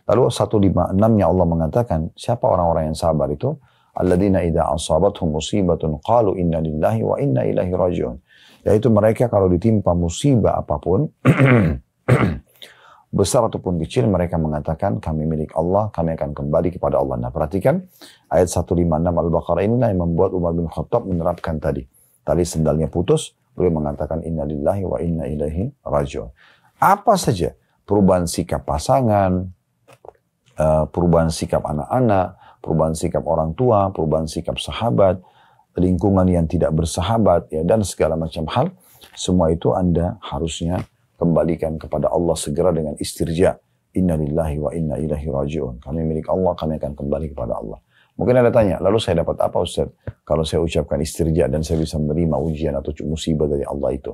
Lalu 156-nya Allah mengatakan, siapa orang-orang yang sabar itu? Alladzina idza asabathum musibatun qalu inna lillahi wa inna ilaihi raji'un. Yaitu mereka kalau ditimpa musibah apapun, besar ataupun kecil, mereka mengatakan kami milik Allah, kami akan kembali kepada Allah. Nah perhatikan ayat 156 Al-Baqarah inilah yang membuat Umar bin Khattab menerapkan tadi. Tali sendalnya putus, beliau mengatakan inna lillahi wa inna ilaihi raji'un. Apa saja perubahan sikap pasangan, perubahan sikap anak-anak, perubahan sikap orang tua, perubahan sikap sahabat, lingkungan yang tidak bersahabat, ya, dan segala macam hal, semua itu Anda harusnya kembalikan kepada Allah segera dengan istirja. Inna lillahi wa inna ilaihi raji'un. Kami milik Allah, kami akan kembali kepada Allah. Mungkin Anda tanya, lalu saya dapat apa Ustaz? Kalau saya ucapkan istirja dan saya bisa menerima ujian atau musibah dari Allah itu.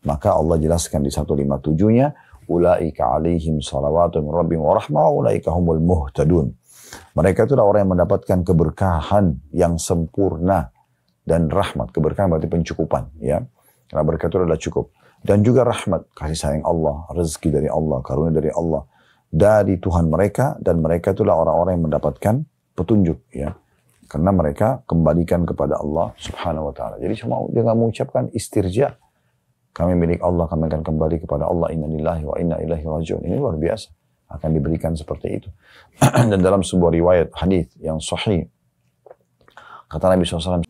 Maka Allah jelaskan di 157-nya, ulaika alaihim salawatun rabbim wa rahmah wa ulaika humul muhtadun. Mereka itulah orang yang mendapatkan keberkahan yang sempurna dan rahmat. Keberkahan berarti pencukupan, ya. Karena berkat itu adalah cukup. Dan juga rahmat, kasih sayang Allah, rezeki dari Allah, karunia dari Allah, dari Tuhan mereka, dan mereka itulah orang-orang yang mendapatkan petunjuk, ya. Karena mereka kembalikan kepada Allah subhanahu wa ta'ala. Jadi cuma jangan mengucapkan istirja. Kami milik Allah, kami akan kembali kepada Allah. Inna lillahi wa inna ilaihi raji'un. Ini luar biasa. Akan diberikan seperti itu. Dan dalam sebuah riwayat hadis yang sahih, kata Nabi SAW,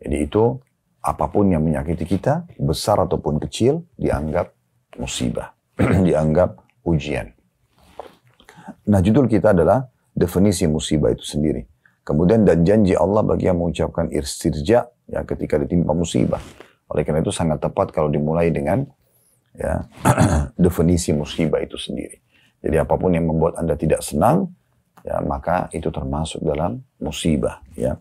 jadi itu, apapun yang menyakiti kita, besar ataupun kecil, dianggap musibah. Dianggap ujian. Nah, judul kita adalah definisi musibah itu sendiri. Kemudian dan janji Allah bagi yang mengucapkan istirja, ya, ketika ditimpa musibah. Oleh karena itu sangat tepat kalau dimulai dengan, ya, definisi musibah itu sendiri. Jadi apapun yang membuat Anda tidak senang, ya, maka itu termasuk dalam musibah, ya.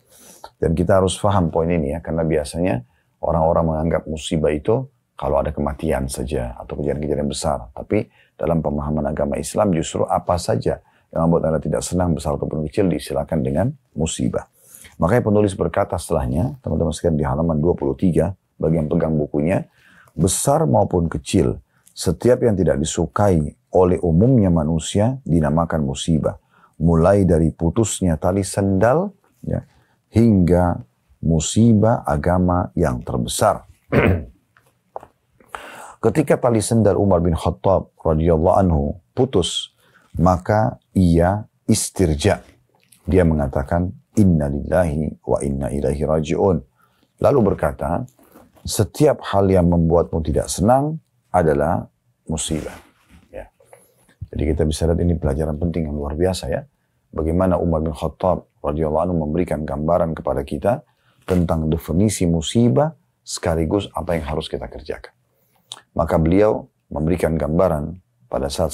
Dan kita harus paham poin ini, ya, karena biasanya orang-orang menganggap musibah itu kalau ada kematian saja atau kejadian-kejadian besar. Tapi dalam pemahaman agama Islam justru apa saja yang membuat Anda tidak senang, besar ataupun kecil, disilakan dengan musibah. Makanya penulis berkata setelahnya, teman-teman sekalian, di halaman 23, bagi yang pegang bukunya, besar maupun kecil, setiap yang tidak disukai oleh umumnya manusia dinamakan musibah. Mulai dari putusnya tali sendal, ya, hingga musibah agama yang terbesar. Ketika tali sendal Umar bin Khattab radhiyallahu anhu putus, maka ia istirja. Dia mengatakan inna lillahi wa inna ilaihi raji'un. Lalu berkata, setiap hal yang membuatmu tidak senang adalah musibah. Ya. Jadi kita bisa lihat ini pelajaran penting yang luar biasa, ya. Bagaimana Umar bin Khattab radhiyallahu anhu memberikan gambaran kepada kita tentang definisi musibah sekaligus apa yang harus kita kerjakan. Maka beliau memberikan gambaran pada saat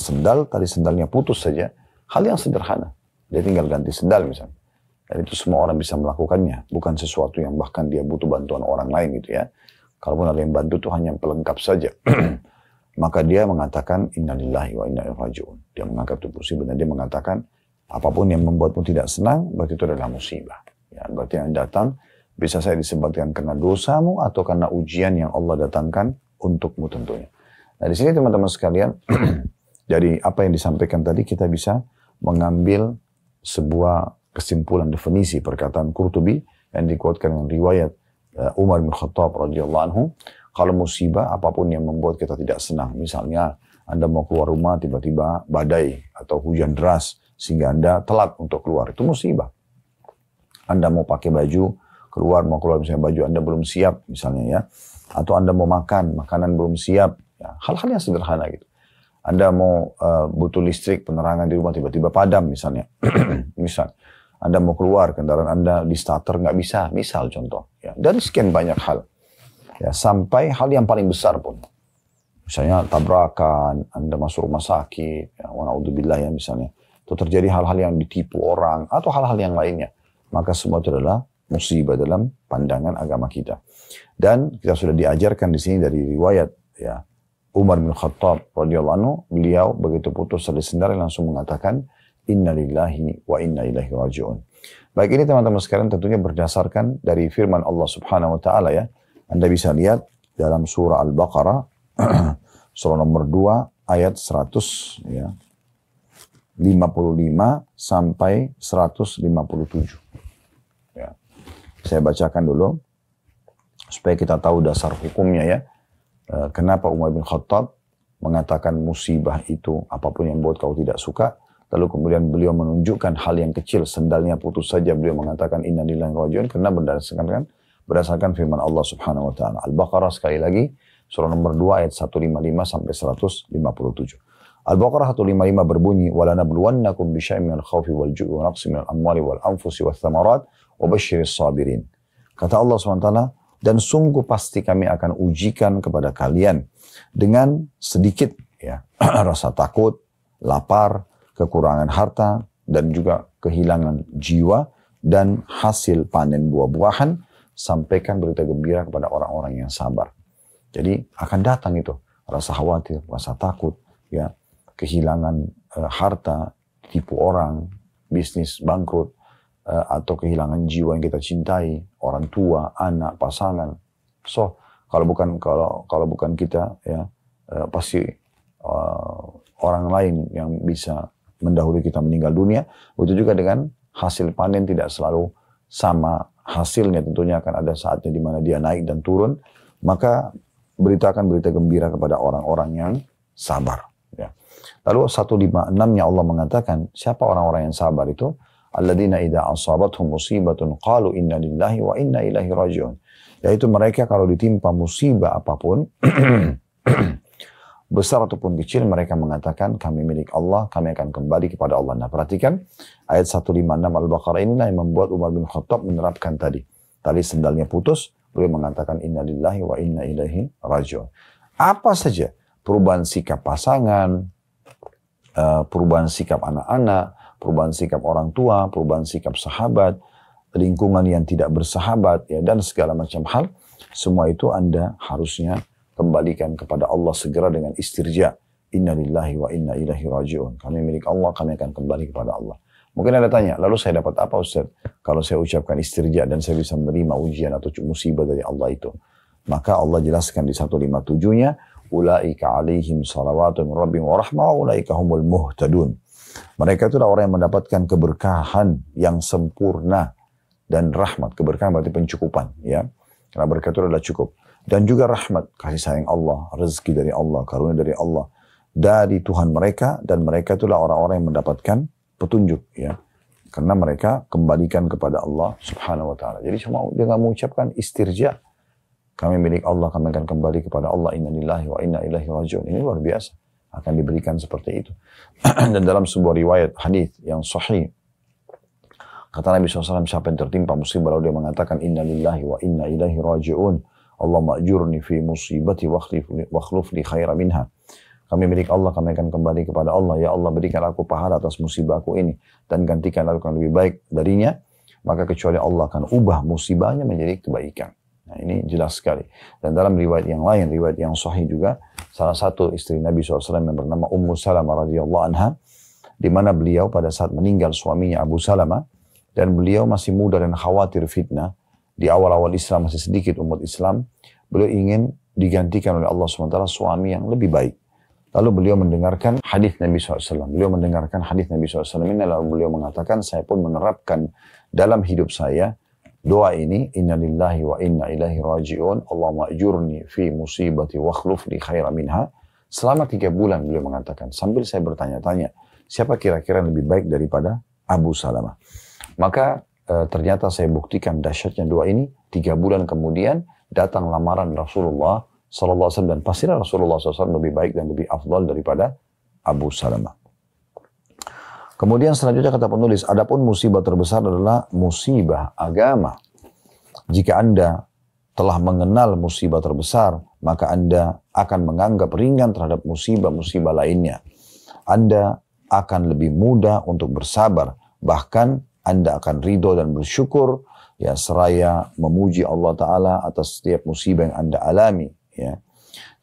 tali sendalnya putus saja, hal yang sederhana. Dia tinggal ganti sendal misalnya. Dan itu semua orang bisa melakukannya, bukan sesuatu yang bahkan dia butuh bantuan orang lain gitu, ya. Kalaupun ada yang bantu itu hanya pelengkap saja. Maka dia mengatakan innalillahi wa inna ilaihi raji'un. Dia mengangkat itu musibah dan dia mengatakan apapun yang membuatmu tidak senang, berarti itu adalah musibah. Ya, berarti yang datang bisa saya disebabkan karena dosamu atau karena ujian yang Allah datangkan untukmu tentunya. Nah di sini teman-teman sekalian, jadi apa yang disampaikan tadi kita bisa mengambil sebuah kesimpulan definisi perkataan Qurtubi yang dikuatkan dengan riwayat Umar bin Khattab radhiyallahu anhu. Kalau musibah apapun yang membuat kita tidak senang, misalnya Anda mau keluar rumah tiba-tiba badai atau hujan deras sehingga Anda telat untuk keluar, itu musibah. Anda mau pakai baju, mau keluar misalnya baju Anda belum siap misalnya, ya. Atau Anda mau makan, makanan belum siap, ya. Hal-hal yang sederhana gitu. Anda mau butuh listrik, penerangan di rumah tiba-tiba padam misalnya. Misal, Anda mau keluar, kendaraan Anda di starter nggak bisa, misal contoh. Ya. Dari sekian banyak hal. Ya, sampai hal yang paling besar pun. Misalnya tabrakan, Anda masuk rumah sakit, ya, wa na'udzubillah ya misalnya. Itu terjadi hal-hal yang ditipu orang, atau hal-hal yang lainnya. Maka semua itu adalah musibah dalam pandangan agama kita. Dan kita sudah diajarkan di sini dari riwayat, ya, Umar bin Khattab radhiyallahu anhu, beliau begitu putus tali sendal langsung mengatakan inna lillahi wa inna ilaihi raji'un. Baik, ini teman-teman sekalian tentunya berdasarkan dari firman Allah Subhanahu wa taala, ya. Anda bisa lihat dalam surah Al-Baqarah surah nomor 2 ayat 100 ya. 55 sampai 157. Ya. Saya bacakan dulu supaya kita tahu dasar hukumnya ya. Kenapa Umar bin Khattab mengatakan musibah itu apapun yang buat kau tidak suka. Lalu kemudian beliau menunjukkan hal yang kecil, sendalnya putus saja beliau mengatakan inna lillahi wa inna ilaihi raji'un, karena berdasarkan firman Allah Subhanahu wa taala. Al-Baqarah sekali lagi surah nomor 2 ayat 155 sampai 157. Al-Baqarah 155 berbunyi walanabluwannakum bisyai'in minal khaufi wal ju'i wa naqsin minal amwali wal anfusi wath thamarat wa basyiris sabirin. Kata Allah SWT, dan sungguh pasti kami akan ujikan kepada kalian dengan sedikit ya rasa takut, lapar, kekurangan harta dan juga kehilangan jiwa dan hasil panen buah-buahan. Sampaikan berita gembira kepada orang-orang yang sabar. Jadi akan datang itu rasa khawatir, rasa takut ya, kehilangan harta, tipu orang, bisnis bangkrut, atau kehilangan jiwa yang kita cintai, orang tua, anak, pasangan. So, kalau bukan kita ya, pasti orang lain yang bisa mendahului kita meninggal dunia. Begitu juga dengan hasil panen tidak selalu sama hasilnya, tentunya akan ada saatnya di mana dia naik dan turun. Maka beritakan berita gembira kepada orang-orang yang sabar. Ya. Lalu 156-nya Allah mengatakan, siapa orang-orang yang sabar itu? Alladzina idza asabathum musibatun qalu inna lillahi wa inna ilaihi raji'un. Yaitu mereka kalau ditimpa musibah apapun, besar ataupun kecil, mereka mengatakan kami milik Allah, kami akan kembali kepada Allah. Nah perhatikan ayat 156 Al-Baqarah inilah yang membuat Umar bin Khattab menerapkan tadi. Tadi sendalnya putus, beliau mengatakan inna lillahi wa inna ilaihi raji'un. Apa saja perubahan sikap pasangan, perubahan sikap anak-anak, perubahan sikap orang tua, perubahan sikap sahabat, lingkungan yang tidak bersahabat, ya, dan segala macam hal, semua itu Anda harusnya kembalikan kepada Allah segera dengan istirja. Inna lillahi wa inna ilaihi raji'un. Kami milik Allah, kami akan kembali kepada Allah. Mungkin Anda tanya, lalu saya dapat apa Ustaz? Kalau saya ucapkan istirja dan saya bisa menerima ujian atau musibah dari Allah itu. Maka Allah jelaskan di 157-nya, ulaika alaihim salawatun rabbihim wa rahmah wa ulaika humul muhtadun. Mereka itulah orang yang mendapatkan keberkahan yang sempurna dan rahmat. Keberkahan berarti pencukupan, ya. Karena berkat itu adalah cukup. Dan juga rahmat, kasih sayang Allah, rezeki dari Allah, karunia dari Allah, dari Tuhan mereka, dan mereka itulah orang-orang yang mendapatkan petunjuk, ya. Karena mereka kembalikan kepada Allah Subhanahu wa taala. Jadi cuma dengan mengucapkan istirja, kami milik Allah, kami akan kembali kepada Allah, inna lillahi wa inna ilaihi raji'un. Ini luar biasa, akan diberikan seperti itu. Dan dalam sebuah riwayat hadis yang sahih, kata Nabi SAW, siapa yang tertimpa musibah lalu dia mengatakan inna lillahi wa inna ilaihi raji'un, Allahumma ajurni fi musibati wa akhlif li khaira minha. Kami milik Allah, kami akan kembali kepada Allah. Ya Allah, berikan aku pahala atas musibahku ini dan gantikan aku yang lebih baik darinya. Maka kecuali Allah akan ubah musibahnya menjadi kebaikan. Nah ini jelas sekali. Dan dalam riwayat yang lain, riwayat yang sahih juga, salah satu istri Nabi SAW yang bernama Ummu Salamah radhiyallahu anha, di mana beliau pada saat meninggal suaminya Abu Salamah, dan beliau masih muda dan khawatir fitnah. Di awal-awal Islam masih sedikit umat Islam, beliau ingin digantikan oleh Allah SWT suami yang lebih baik. Lalu beliau mendengarkan hadis Nabi SAW. Beliau mendengarkan hadis Nabi SAW ini, lalu beliau mengatakan, saya pun menerapkan dalam hidup saya doa ini, inna lillahi wa inna ilaihi raji'un, Allahumma ajurni fi musibati wa akhlif li khaira minha. Selama 3 bulan beliau mengatakan, sambil saya bertanya-tanya, siapa kira-kira yang lebih baik daripada Abu Salamah. Maka ternyata saya buktikan dahsyatnya doa ini. 3 bulan kemudian datang lamaran Rasulullah SAW, dan pastilah Rasulullah SAW lebih baik dan lebih afdal daripada Abu Salamah. Kemudian selanjutnya kata penulis, adapun musibah terbesar adalah musibah agama. Jika Anda telah mengenal musibah terbesar, maka Anda akan menganggap ringan terhadap musibah-musibah lainnya. Anda akan lebih mudah untuk bersabar, bahkan Anda akan ridho dan bersyukur, ya, seraya memuji Allah Ta'ala atas setiap musibah yang Anda alami, ya.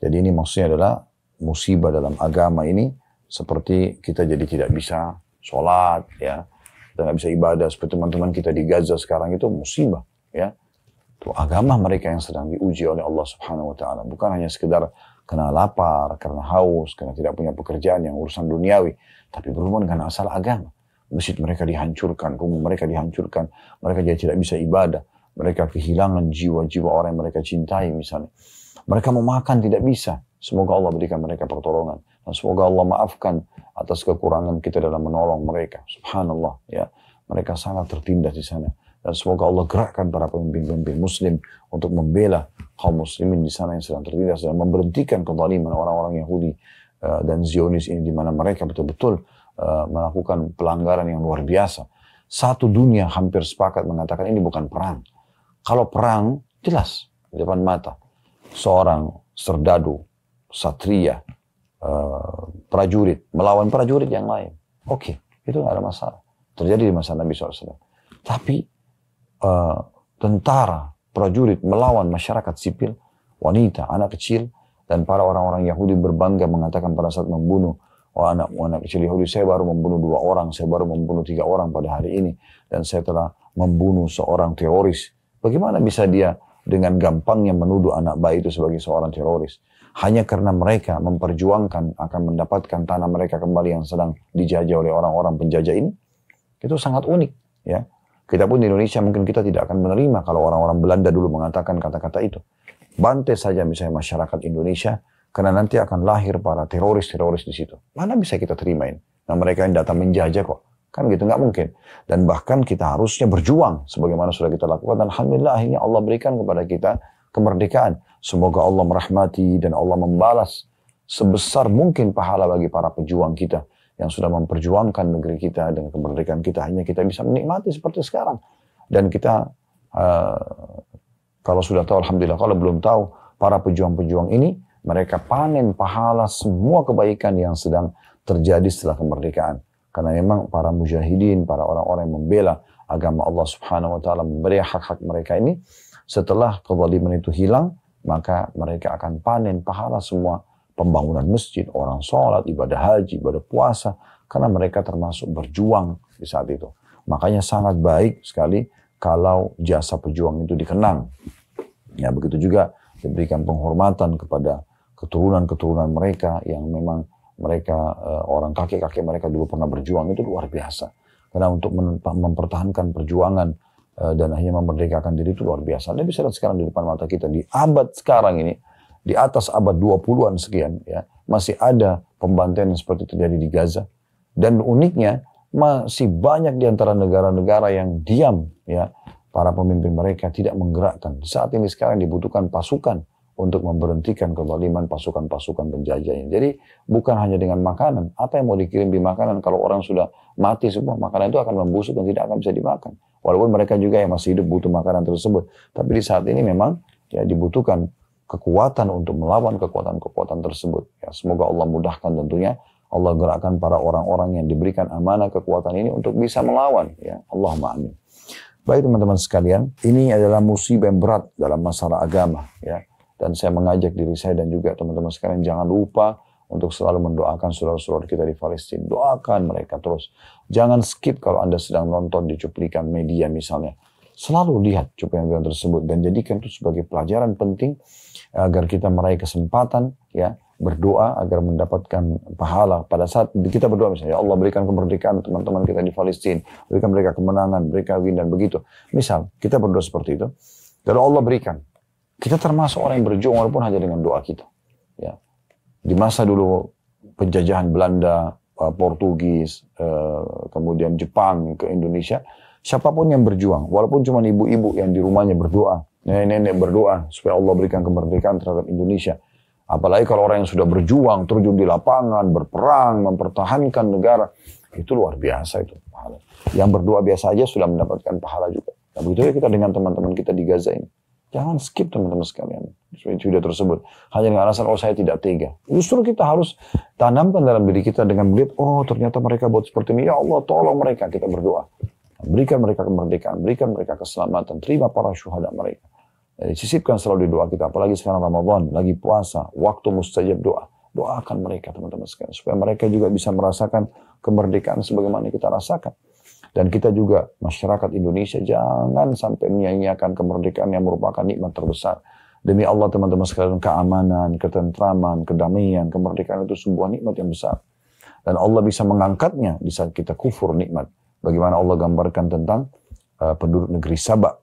Jadi ini maksudnya adalah musibah dalam agama ini, seperti kita jadi tidak bisa sholat, ya, kita nggak bisa ibadah, seperti teman-teman kita di Gaza sekarang itu musibah, ya. Itu agama mereka yang sedang diuji oleh Allah Subhanahu Wa Ta'ala, bukan hanya sekedar karena lapar, karena haus, karena tidak punya pekerjaan yang urusan duniawi, tapi berhubungan dengan masalah agama. Masjid mereka dihancurkan, rumah mereka dihancurkan, mereka jadi tidak bisa ibadah, mereka kehilangan jiwa-jiwa orang yang mereka cintai misalnya. Mereka mau makan tidak bisa. Semoga Allah berikan mereka pertolongan. Dan semoga Allah maafkan atas kekurangan kita dalam menolong mereka. Subhanallah, ya. Mereka sangat tertindas di sana. Dan semoga Allah gerakkan para pemimpin-pemimpin muslim untuk membela kaum muslimin di sana yang sedang tertindas dan memberhentikan kezaliman orang-orang Yahudi dan Zionis ini, di mana mereka betul-betul melakukan pelanggaran yang luar biasa. Satu dunia hampir sepakat mengatakan ini bukan perang. Kalau perang, jelas di depan mata. Seorang serdadu, satria, prajurit melawan prajurit yang lain. Oke, itu nggak ada masalah. Terjadi di masa Nabi SAW. Tapi tentara, prajurit melawan masyarakat sipil, wanita, anak kecil, dan para orang-orang Yahudi berbangga mengatakan pada saat membunuh anak kecil Yahudi, saya baru membunuh 2 orang, saya baru membunuh 3 orang pada hari ini, dan saya telah membunuh seorang teroris. Bagaimana bisa dia dengan gampangnya menuduh anak bayi itu sebagai seorang teroris? Hanya karena mereka memperjuangkan akan mendapatkan tanah mereka kembali yang sedang dijajah oleh orang-orang penjajah ini. Itu sangat unik, ya. Kita pun di Indonesia mungkin kita tidak akan menerima kalau orang-orang Belanda dulu mengatakan kata-kata itu. Bantai saja misalnya masyarakat Indonesia, karena nanti akan lahir para teroris-teroris di situ. Mana bisa kita terimain? Nah, mereka yang datang menjajah kok. Kan gitu, nggak mungkin. Dan bahkan kita harusnya berjuang sebagaimana sudah kita lakukan. Dan alhamdulillah akhirnya Allah berikan kepada kita kemerdekaan. Semoga Allah merahmati dan Allah membalas sebesar mungkin pahala bagi para pejuang kita yang sudah memperjuangkan negeri kita dengan kemerdekaan kita. Hanya kita bisa menikmati seperti sekarang. Dan kita kalau sudah tahu alhamdulillah, kalau belum tahu, para pejuang-pejuang ini mereka panen pahala semua kebaikan yang sedang terjadi setelah kemerdekaan. Karena memang para mujahidin, para orang-orang yang membela agama Allah Subhanahu wa taala, memberi hak-hak mereka ini, setelah kezaliman itu hilang, maka mereka akan panen pahala semua pembangunan masjid, orang sholat, ibadah haji, ibadah puasa, karena mereka termasuk berjuang di saat itu. Makanya sangat baik sekali kalau jasa pejuang itu dikenang. Ya, begitu juga diberikan penghormatan kepada keturunan-keturunan mereka yang memang mereka orang kakek-kakek mereka dulu pernah berjuang, itu luar biasa. Karena untuk mempertahankan perjuangan dan akhirnya memerdekakan diri itu luar biasa. Anda bisa lihat sekarang di depan mata kita, di abad sekarang ini, di atas abad 20-an sekian, ya, masih ada pembantaian yang seperti terjadi di Gaza. Dan uniknya, masih banyak di antara negara-negara yang diam, ya, para pemimpin mereka tidak menggerakkan. Saat ini sekarang dibutuhkan pasukan untuk memberhentikan kezaliman pasukan-pasukan penjajahnya. Jadi bukan hanya dengan makanan. Apa yang mau dikirim di makanan kalau orang sudah mati semua, makanan itu akan membusuk dan tidak akan bisa dimakan. Walaupun mereka juga yang masih hidup butuh makanan tersebut. Tapi di saat ini memang ya dibutuhkan kekuatan untuk melawan kekuatan-kekuatan tersebut. Ya, semoga Allah mudahkan tentunya. Allah gerakkan para orang-orang yang diberikan amanah kekuatan ini untuk bisa melawan. Ya, Allahumma amin. Baik teman-teman sekalian, ini adalah musibah yang berat dalam masalah agama. Ya. Dan saya mengajak diri saya dan juga teman-teman sekalian, jangan lupa untuk selalu mendoakan saudara-saudara kita di Palestina. Doakan mereka terus. Jangan skip kalau Anda sedang nonton di cuplikan media misalnya. Selalu lihat cuplikan tersebut dan jadikan itu sebagai pelajaran penting agar kita meraih kesempatan, ya, berdoa agar mendapatkan pahala. Pada saat kita berdoa misalnya, ya Allah berikan kemerdekaan teman-teman kita di Palestina, berikan mereka kemenangan, berikan win dan begitu. Misal kita berdoa seperti itu, lalu Allah berikan. Kita termasuk orang yang berjuang walaupun hanya dengan doa kita. Ya. Di masa dulu penjajahan Belanda, Portugis, kemudian Jepang ke Indonesia, siapapun yang berjuang, walaupun cuma ibu-ibu yang di rumahnya berdoa, nenek-nenek berdoa supaya Allah berikan kemerdekaan terhadap Indonesia. Apalagi kalau orang yang sudah berjuang, terjun di lapangan, berperang, mempertahankan negara, itu luar biasa itu pahala. Yang berdoa biasa aja sudah mendapatkan pahala juga. Nah, begitu ya kita dengan teman-teman kita di Gaza ini. Jangan skip teman-teman sekalian video tersebut. Hanya dengan alasan, oh saya tidak tega. Justru kita harus tanamkan dalam diri kita dengan melihat, oh ternyata mereka buat seperti ini. Ya Allah tolong mereka, kita berdoa. Berikan mereka kemerdekaan, berikan mereka keselamatan, terima para syuhada mereka. Jadi sisipkan selalu di doa kita, apalagi sekarang Ramadan, lagi puasa, waktu mustajab doa. Doakan mereka teman-teman sekalian, supaya mereka juga bisa merasakan kemerdekaan sebagaimana kita rasakan. Dan kita juga, masyarakat Indonesia, jangan sampai menyia-nyiakan kemerdekaan yang merupakan nikmat terbesar. Demi Allah teman-teman sekalian, keamanan, ketentraman, kedamaian, kemerdekaan itu sebuah nikmat yang besar. Dan Allah bisa mengangkatnya di saat kita kufur nikmat. Bagaimana Allah gambarkan tentang penduduk negeri Sabak.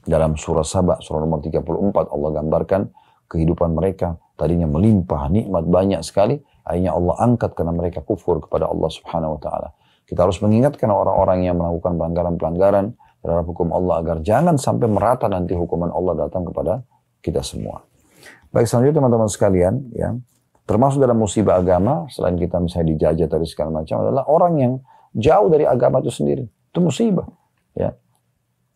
Dalam surah Sabak, surah nomor 34, Allah gambarkan kehidupan mereka. Tadinya melimpah, nikmat banyak sekali. Akhirnya Allah angkat karena mereka kufur kepada Allah subhanahu wa ta'ala. Kita harus mengingatkan orang-orang yang melakukan pelanggaran-pelanggaran terhadap hukum Allah agar jangan sampai merata nanti hukuman Allah datang kepada kita semua. Baik, selanjutnya teman-teman sekalian, ya, termasuk dalam musibah agama, selain kita misalnya dijajah tadi segala macam, adalah orang yang jauh dari agama itu sendiri. Itu musibah. Ya.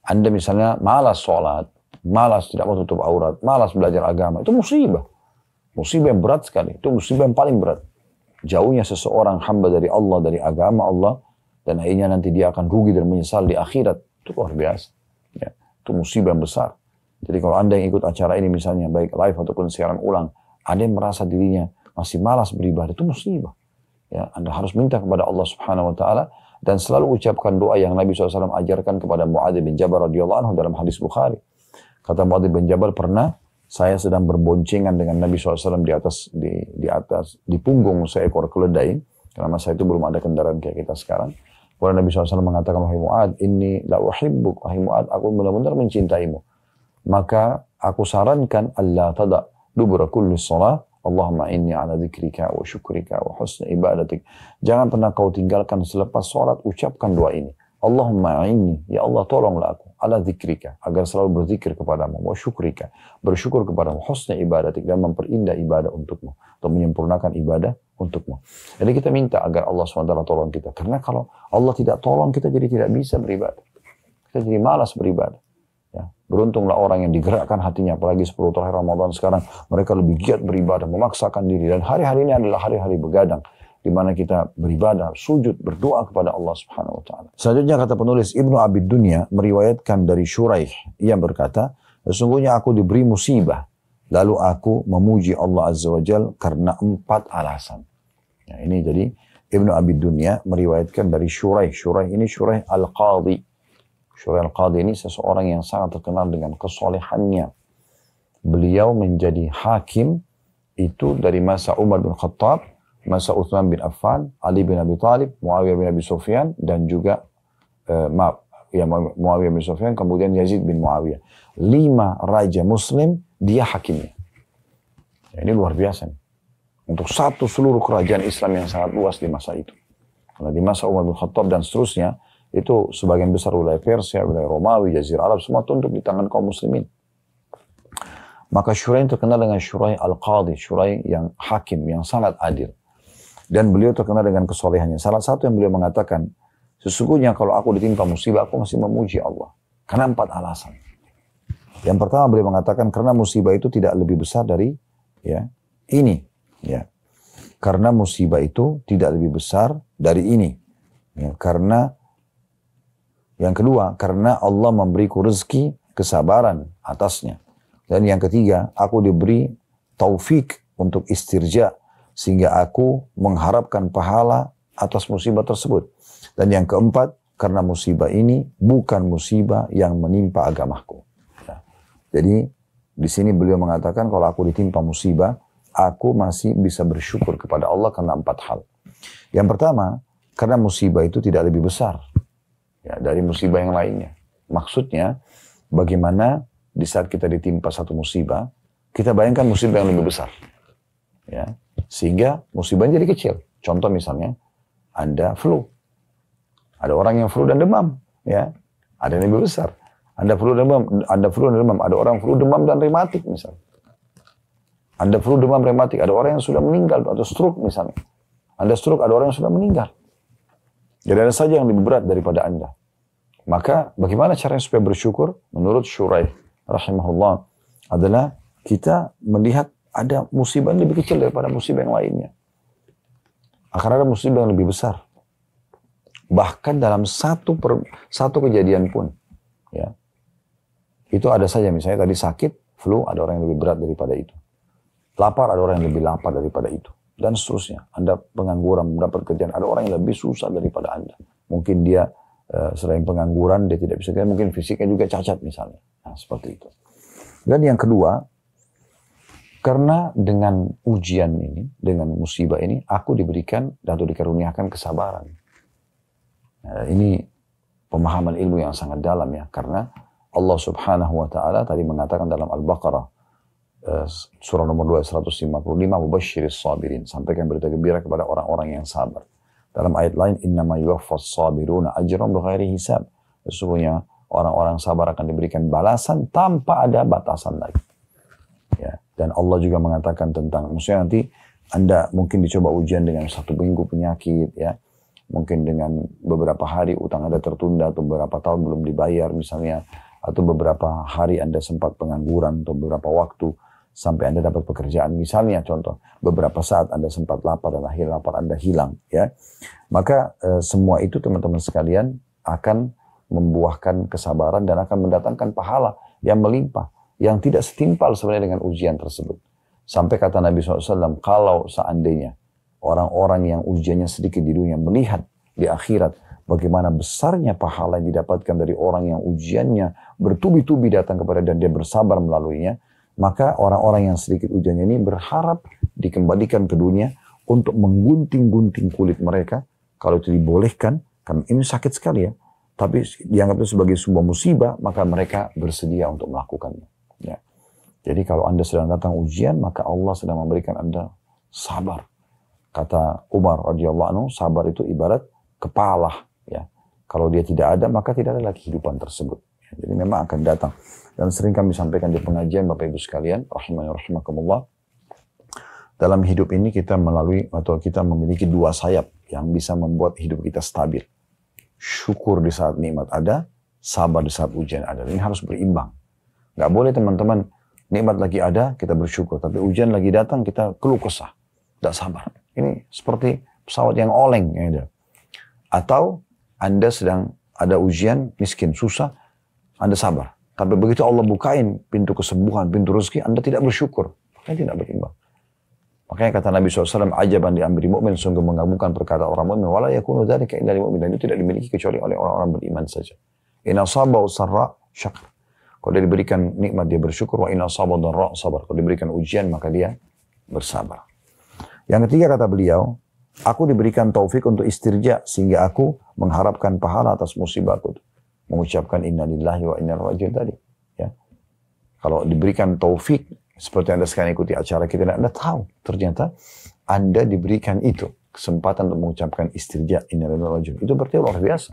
Anda misalnya malas sholat, malas tidak mau tutup aurat, malas belajar agama, itu musibah. Musibah yang berat sekali, itu musibah yang paling berat. Jauhnya seseorang hamba dari Allah, dari agama Allah, dan akhirnya nanti dia akan rugi dan menyesal di akhirat. Itu luar biasa. Ya. Itu musibah yang besar. Jadi kalau Anda yang ikut acara ini misalnya, baik live ataupun siaran ulang, ada yang merasa dirinya masih malas beribadah, itu musibah. Ya, Anda harus minta kepada Allah subhanahu wa ta'ala, dan selalu ucapkan doa yang Nabi SAW ajarkan kepada Mu'adz bin Jabal radhiyallahu anhu dalam hadis Bukhari. Kata Mu'adz bin Jabal, pernah saya sedang berboncengan dengan Nabi SAW di punggung seekor keledai, karena masa itu belum ada kendaraan kayak kita sekarang. Kemudian Nabi SAW mengatakan, wahai Mu'adz, inni la uhibbuk, wahai Mu'adz, aku benar-benar mencintaimu. Maka aku sarankan Allah tada dubura kulli shalah Allahumma inni ala dzikrika wa syukrika wa husni ibadatik. Jangan pernah kau tinggalkan selepas sholat, ucapkan doa ini. Allahumma inni, ya Allah tolonglah aku, ala dzikrika, agar selalu berzikir kepadamu, wa syukrika, bersyukur kepadamu, husni ibadatik, dan memperindah ibadah untukmu, atau menyempurnakan ibadah untukmu. Jadi kita minta agar Allah SWT tolong kita. Karena kalau Allah tidak tolong kita, jadi tidak bisa beribadah. Kita jadi malas beribadah. Ya, beruntunglah orang yang digerakkan hatinya, apalagi 10 terakhir Ramadan sekarang, mereka lebih giat beribadah, memaksakan diri, dan hari-hari ini adalah hari-hari begadang, di mana kita beribadah, sujud, berdoa kepada Allah subhanahu wa ta'ala. Selanjutnya kata penulis, Ibnu Abid Dunya meriwayatkan dari Syuraih, ia berkata, sesungguhnya aku diberi musibah, lalu aku memuji Allah azza wa jal karena 4 alasan. Ya, ini jadi Ibnu Abid Dunya meriwayatkan dari Syuraih. Syuraih ini Syuraih Al-Qadhi. Syuraih Al-Qadhi ini seseorang yang sangat terkenal dengan kesolehannya. Beliau menjadi hakim itu dari masa Umar bin Khattab, masa Uthman bin Affan, Ali bin Abi Thalib, Muawiyah bin Abi Sufyan, dan juga Muawiyah bin Sufyan, kemudian Yazid bin Muawiyah. 5 raja muslim, dia hakimnya. Ya, ini luar biasa nih. Untuk satu seluruh kerajaan Islam yang sangat luas di masa itu. Karena di masa Umar bin Khattab dan seterusnya, itu sebagian besar wilayah Persia, wilayah Romawi, Jazirah Arab, semua tunduk di tangan kaum muslimin. Maka Syuraih terkenal dengan Syuraih Al-Qadhi, Syuraih yang hakim, yang sangat adil. Dan beliau terkenal dengan kesolehannya. Salah satu yang beliau mengatakan, sesungguhnya kalau aku ditimpa musibah, aku masih memuji Allah. Karena 4 alasan. Yang pertama beliau mengatakan, karena musibah itu tidak lebih besar dari ini. Ya. Karena musibah itu tidak lebih besar dari ini. Ya. Karena yang kedua, karena Allah memberiku rezeki kesabaran atasnya. Dan yang ketiga, aku diberi taufik untuk istirja, sehingga aku mengharapkan pahala atas musibah tersebut. Dan yang keempat, karena musibah ini bukan musibah yang menimpa agamaku. Ya. Jadi di sini beliau mengatakan kalau aku ditimpa musibah, aku masih bisa bersyukur kepada Allah karena 4 hal. Yang pertama, karena musibah itu tidak lebih besar dari musibah yang lainnya. Maksudnya, bagaimana di saat kita ditimpa satu musibah, kita bayangkan musibah yang lebih besar. Ya. Sehingga musibahnya jadi kecil. Contoh misalnya, Anda flu. Ada orang yang flu dan demam. Ya. Ada yang lebih besar. Anda flu dan demam. Ada orang flu, demam, dan rematik misalnya. Anda flu, demam, rematik. Ada orang yang sudah meninggal atau stroke misalnya. Anda stroke, ada orang yang sudah meninggal. Jadi ada saja yang lebih berat daripada Anda. Maka bagaimana caranya supaya bersyukur? Menurut Syuraih rahimahullah adalah kita melihat ada musibah yang lebih kecil daripada musibah yang lainnya. Akan ada musibah yang lebih besar. Bahkan dalam satu kejadian pun. Ya, itu ada saja misalnya tadi sakit, flu, ada orang yang lebih berat daripada itu. Lapar, ada orang yang lebih lapar daripada itu. Dan seterusnya. Anda pengangguran, mendapat kerjaan, ada orang yang lebih susah daripada Anda. Mungkin dia selain pengangguran, dia tidak bisa kerja, mungkin fisiknya juga cacat misalnya. Nah, seperti itu. Dan yang kedua, Karena dengan ujian ini, dengan musibah ini, aku diberikan atau dikaruniakan kesabaran. Nah, ini pemahaman ilmu yang sangat dalam ya. Karena Allah subhanahu wa ta'ala tadi mengatakan dalam Al-Baqarah, surah nomor 2, 155, mubasyiris sabirin. Sampaikan berita gembira kepada orang-orang yang sabar. Dalam ayat lain, innama yuwaffas sabiruna ajran bighairi hisab. Sesungguhnya orang-orang sabar akan diberikan balasan tanpa ada batasan lagi. Ya. Dan Allah juga mengatakan tentang, maksudnya nanti Anda mungkin dicoba ujian dengan 1 minggu penyakit, ya, mungkin dengan beberapa hari utang Anda tertunda atau beberapa tahun belum dibayar misalnya, atau beberapa hari Anda sempat pengangguran atau beberapa waktu sampai Anda dapat pekerjaan misalnya, contoh beberapa saat Anda sempat lapar dan akhir lapar Anda hilang, ya, maka semua itu teman-teman sekalian akan membuahkan kesabaran dan akan mendatangkan pahala yang melimpah, yang tidak setimpal sebenarnya dengan ujian tersebut. Sampai kata Nabi SAW, kalau seandainya orang-orang yang ujiannya sedikit di dunia melihat di akhirat bagaimana besarnya pahala yang didapatkan dari orang yang ujiannya bertubi-tubi datang kepada dan dia bersabar melaluinya, maka orang-orang yang sedikit ujiannya ini berharap dikembalikan ke dunia untuk menggunting-gunting kulit mereka, kalau itu dibolehkan, karena ini sakit sekali ya, tapi dianggap itu sebagai sebuah musibah, maka mereka bersedia untuk melakukannya. Ya. Jadi kalau Anda sedang datang ujian, maka Allah sedang memberikan Anda sabar. Kata Umar radhiyallahu anhu, sabar itu ibarat kepala. Ya. Kalau dia tidak ada, maka tidak ada lagi kehidupan tersebut. Ya. Jadi memang akan datang. Dan sering kami sampaikan di pengajian Bapak Ibu sekalian, rahimani rahimakumullah, dalam hidup ini kita melalui atau kita memiliki 2 sayap yang bisa membuat hidup kita stabil. Syukur di saat nikmat ada, sabar di saat ujian ada. Ini harus berimbang. Gak boleh teman-teman, nikmat lagi ada, kita bersyukur. Tapi ujian lagi datang, kita keluh kesah. Gak sabar. Ini seperti pesawat yang oleng. Ya. Atau Anda sedang ada ujian, miskin, susah, Anda sabar. Tapi begitu Allah bukain pintu kesembuhan, pintu rezeki, Anda tidak bersyukur. Makanya tidak berimbang. Makanya kata Nabi SAW, ajaban di amri mu'min, sungguh mengagumkan perkara orang mu'min, wala yakunu dzalika illa lil mu'min. Dan itu tidak dimiliki kecuali oleh orang-orang beriman saja. In asabahu sarra syakar. Kalau dia diberikan nikmat, dia bersyukur. Wa in asabahu dharra sabar. Kalau diberikan ujian, maka dia bersabar. Yang ketiga kata beliau, aku diberikan taufik untuk istirja, sehingga aku mengharapkan pahala atas musibahku. Mengucapkan inna lillahi wa inna ilaihi raji'un tadi. Ya. Kalau diberikan taufik, seperti Anda sekarang ikuti acara kita, dan Anda tahu, ternyata Anda diberikan itu, kesempatan untuk mengucapkan istirja, inna lillahi wa inna ilaihi raji'un. Itu berarti luar biasa.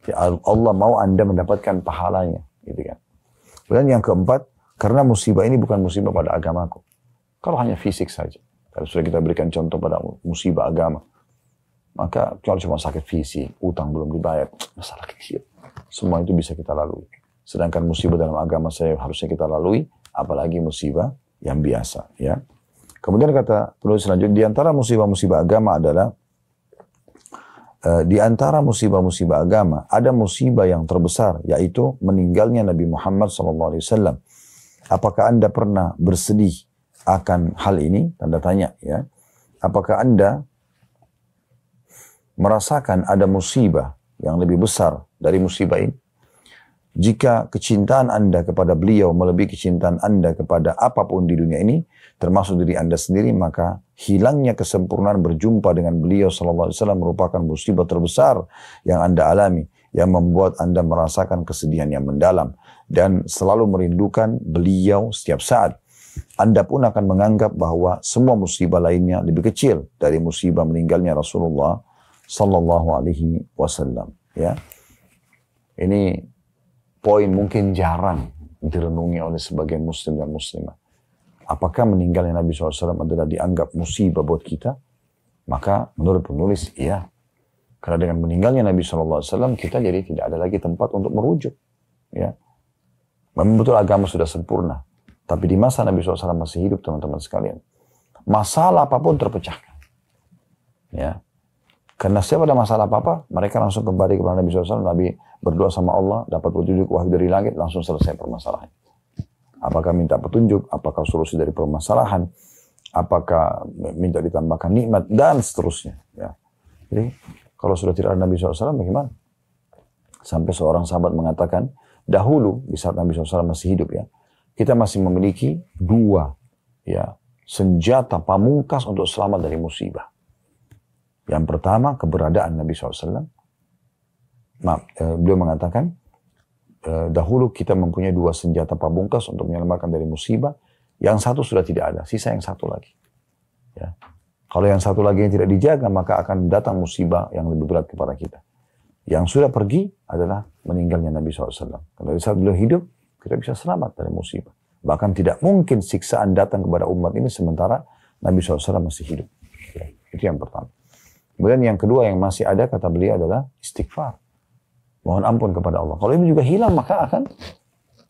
Ya, Allah mau Anda mendapatkan pahalanya. Gitu kan. Dan yang keempat, karena musibah ini bukan musibah pada agamaku. Kalau hanya fisik saja. Kalau sudah kita berikan contoh pada musibah agama, maka kalau cuma sakit fisik, utang belum dibayar, masalah kecil. Semua itu bisa kita lalui. Sedangkan musibah dalam agama saya harusnya kita lalui, apalagi musibah yang biasa. Ya. Kemudian kata penulis selanjutnya, di antara musibah-musibah agama adalah di antara musibah-musibah agama ada musibah yang terbesar, yaitu meninggalnya Nabi Muhammad SAW. Apakah Anda pernah bersedih akan hal ini? Tanda tanya ya. Apakah Anda merasakan ada musibah yang lebih besar dari musibah ini? Jika kecintaan Anda kepada beliau melebihi kecintaan Anda kepada apapun di dunia ini, termasuk diri Anda sendiri, maka hilangnya kesempurnaan berjumpa dengan beliau SAW merupakan musibah terbesar yang Anda alami, yang membuat Anda merasakan kesedihan yang mendalam dan selalu merindukan beliau setiap saat. Anda pun akan menganggap bahwa semua musibah lainnya lebih kecil dari musibah meninggalnya Rasulullah SAW. Ya, ini poin mungkin jarang direnungi oleh sebagian muslim dan muslimah. Apakah meninggalnya Nabi SAW adalah dianggap musibah buat kita? Maka menurut penulis, iya. Karena dengan meninggalnya Nabi SAW, kita jadi tidak ada lagi tempat untuk merujuk. Ya. Memang betul agama sudah sempurna. Tapi di masa Nabi SAW masih hidup, teman-teman sekalian, masalah apapun terpecahkan. Ya. Karena setiap ada masalah apa-apa, mereka langsung kembali kepada Nabi SAW. Nabi berdoa sama Allah, dapat petunjuk wahyu dari langit, langsung selesai permasalahan. Apakah minta petunjuk, apakah solusi dari permasalahan, apakah minta ditambahkan nikmat, dan seterusnya. Ya. Jadi, kalau sudah tidak ada Nabi SAW, bagaimana? Sampai seorang sahabat mengatakan, dahulu, di saat Nabi SAW masih hidup ya, kita masih memiliki 2 ya senjata pamungkas untuk selamat dari musibah. Yang pertama keberadaan Nabi SAW. Beliau mengatakan, dahulu kita mempunyai 2 senjata pamungkas untuk menyelamatkan dari musibah. Yang satu sudah tidak ada, sisa yang satu lagi. Ya. Kalau yang satu lagi yang tidak dijaga, maka akan datang musibah yang lebih berat kepada kita. Yang sudah pergi adalah meninggalnya Nabi SAW. Karena di saat beliau hidup, kita bisa selamat dari musibah. Bahkan tidak mungkin siksaan datang kepada umat ini sementara Nabi SAW masih hidup. Ya, itu yang pertama. Kemudian yang kedua yang masih ada, kata beliau, adalah istighfar. Mohon ampun kepada Allah. Kalau ini juga hilang, maka akan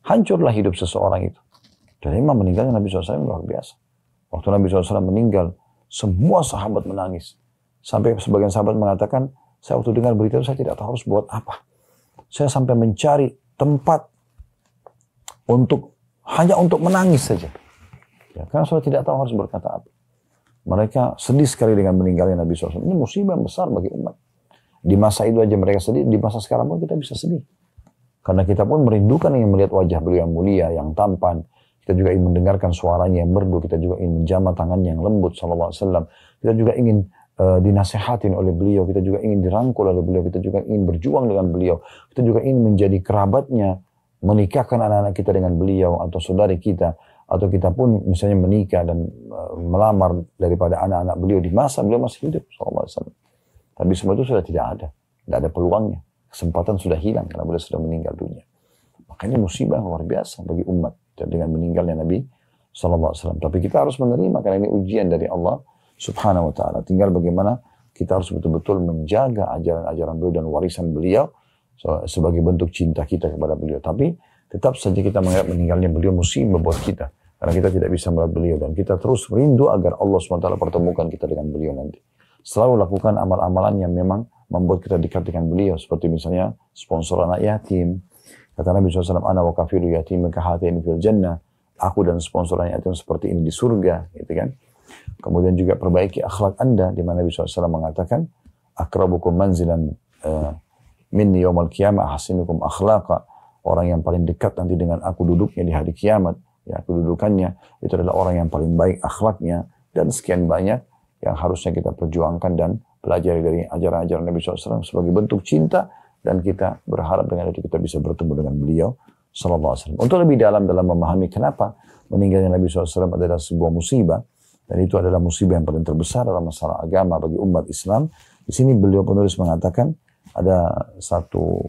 hancurlah hidup seseorang itu. Dan memang meninggalnya Nabi SAW luar biasa. Waktu Nabi SAW meninggal, semua sahabat menangis. Sampai sebagian sahabat mengatakan, saya waktu dengar berita itu saya tidak tahu harus buat apa. Saya sampai mencari tempat hanya untuk menangis saja. Ya, karena saya tidak tahu harus berkata apa. Mereka sedih sekali dengan meninggalnya Nabi SAW. Ini musibah besar bagi umat. Di masa itu aja mereka sedih, di masa sekarang pun kita bisa sedih. Karena kita pun merindukan ingin melihat wajah beliau yang mulia, yang tampan. Kita juga ingin mendengarkan suaranya yang merdu. Kita juga ingin menjamah tangannya yang lembut, SAW. Kita juga ingin dinasehatin oleh beliau. Kita juga ingin dirangkul oleh beliau. Kita juga ingin berjuang dengan beliau. Kita juga ingin menjadi kerabatnya, menikahkan anak-anak kita dengan beliau atau saudari kita. Atau kita pun misalnya menikah dan melamar daripada anak-anak beliau di masa beliau masih hidup, SAW. Tapi semua itu sudah tidak ada. Tidak ada peluangnya. Kesempatan sudah hilang karena beliau sudah meninggal dunia. Makanya musibah luar biasa bagi umat dengan meninggalnya Nabi SAW. Tapi kita harus menerima karena ini ujian dari Allah Subhanahu wa ta'ala. Tinggal bagaimana kita harus betul-betul menjaga ajaran-ajaran beliau dan warisan beliau sebagai bentuk cinta kita kepada beliau. Tapi tetap saja kita menganggap meninggalnya beliau musibah buat kita. Karena kita tidak bisa melihat beliau. Dan kita terus rindu agar Allah SWT pertemukan kita dengan beliau nanti. Selalu lakukan amal-amalan yang memang membuat kita dekat dengan beliau. Seperti misalnya sponsor anak yatim. Kata Nabi SAW, ana wa kafilu yatim kahatin fil jannah. Aku dan sponsor anak yatim seperti ini di surga. Gitu kan. Kemudian juga perbaiki akhlak anda. Di mana Nabi SAW mengatakan, akrabukum manzilan minni yawmal qiyamah ahsinukum akhlaqa. Orang yang paling dekat nanti dengan aku duduknya di hari kiamat. Ya, kedudukannya itu adalah orang yang paling baik akhlaknya. Dan sekian banyak yang harusnya kita perjuangkan dan pelajari dari ajaran-ajaran Nabi SAW sebagai bentuk cinta. Dan kita berharap dengan itu kita bisa bertemu dengan beliau SAW. Untuk lebih dalam memahami kenapa meninggalnya Nabi SAW adalah sebuah musibah. Dan itu adalah musibah yang paling terbesar dalam masalah agama bagi umat Islam. Di sini beliau penulis mengatakan ada satu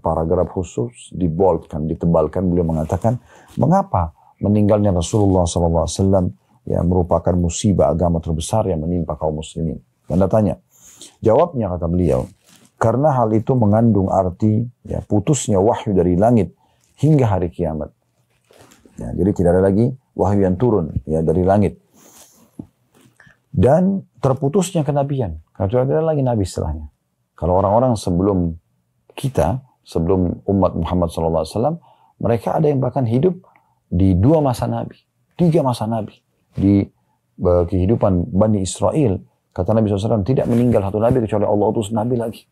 paragraf khusus diboldkan, ditebalkan. Beliau mengatakan mengapa meninggalnya Rasulullah SAW yang merupakan musibah agama terbesar yang menimpa kaum muslimin. Anda tanya, jawabnya kata beliau, karena hal itu mengandung arti ya, putusnya wahyu dari langit hingga hari kiamat. Ya, jadi tidak ada lagi wahyu yang turun ya, dari langit. Dan terputusnya kenabian. Karena tidak ada lagi nabi setelahnya. Kalau orang-orang sebelum kita, sebelum umat Muhammad SAW, mereka ada yang bahkan hidup di 2 masa nabi, 3 masa nabi. Di kehidupan Bani Israel, kata Nabi SAW, tidak meninggal satu nabi kecuali Allah utus nabi lagi.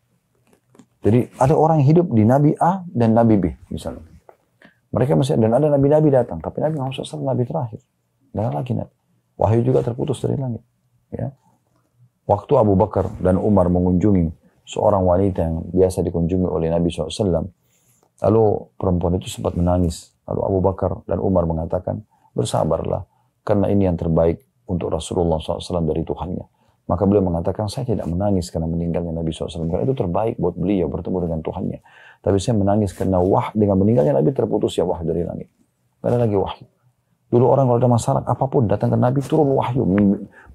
Jadi ada orang yang hidup di Nabi A dan Nabi B misalnya. Mereka masih, dan ada nabi-nabi datang, tapi Nabi Muhammad SAW nabi terakhir. Dan ada lagi nabi. Wahyu juga terputus dari langit. Ya. Waktu Abu Bakar dan Umar mengunjungi seorang wanita yang biasa dikunjungi oleh Nabi SAW, lalu perempuan itu sempat menangis. Lalu Abu Bakar dan Umar mengatakan, bersabarlah, karena ini yang terbaik untuk Rasulullah SAW dari Tuhannya. Maka beliau mengatakan, saya tidak menangis karena meninggalnya Nabi SAW. Karena itu terbaik buat beliau bertemu dengan Tuhannya. Tapi saya menangis karena dengan meninggalnya Nabi terputus ya wahyu dari langit. Tidak ada lagi wahyu. Dulu orang kalau ada masalah apapun datang ke Nabi turun wahyu